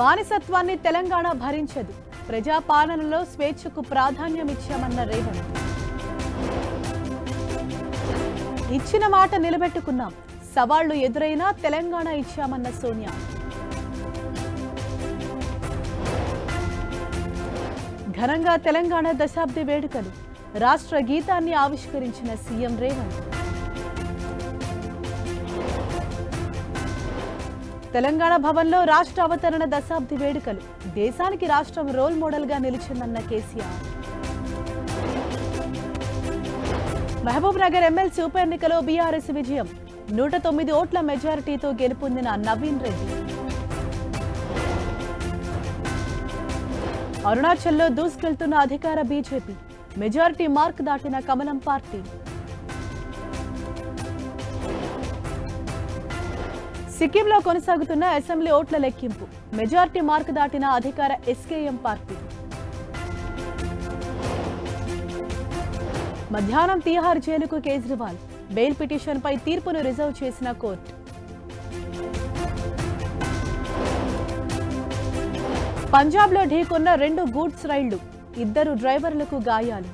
బానిసత్వాన్ని తెలంగాణ భరించదు. ప్రజాపాలనలో స్వేచ్ఛకు ప్రాధాన్యం ఇచ్చామన్న రేవంత్. ఇచ్చిన మాట నిలబెట్టుకున్నాం. సవాళ్లు ఎదురైనా తెలంగాణ ఇచ్చామన్న సోనియా. ఘనంగా తెలంగాణ దశాబ్ది వేడుకలు. రాష్ట్ర గీతాన్ని ఆవిష్కరించిన సీఎం రేవంత్. తెలంగాణ భవన్లో రాష్ట్ర అవతరణ దశాబ్ది వేడుకలు. దేశానికి రాష్ట్రం రోల్ మోడల్ గా నిలిచిందన్న కేసీఆర్. మహబూబ్ నగర్ ఎమ్మెల్సీ ఉప ఎన్నికలో బీఆర్ఎస్ విజయం. 109 ఓట్ల మెజారిటీతో గెలుపొందిన నవీన్ రెడ్డి. అరుణాచల్లో దూసుకెళ్తున్న అధికార బీజేపీ. మెజారిటీ మార్క్ దాటిన కమలం పార్టీ. సిక్కింలో కొనసాగుతున్న అసెంబ్లీ ఓట్ల లెక్కింపు. మెజారిటీ మార్క్ దాటిన అధికార ఎస్కేఎం పార్టీ. మధ్యాహ్నం తీహార్ జైలుకు కేజ్రీవాల్. బెయిల్ పిటిషన్పై తీర్పును రిజర్వ్ చేసిన కోర్టు. పంజాబ్లో ఢీకొన్న 2 గూడ్స్ రైళ్లు. 2 డ్రైవర్లకు గాయాలు.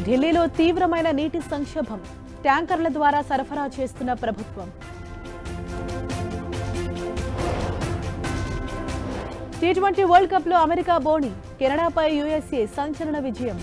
ఢిల్లీలో తీవ్రమైన నీటి సంక్షోభం. ట్యాంకర్ల ద్వారా సరఫరా చేస్తున్న ప్రభుత్వం. T20 వరల్డ్ కప్ లో అమెరికా బోణి. కెనడాపై యూఎస్ఏ సంచలన విజయం.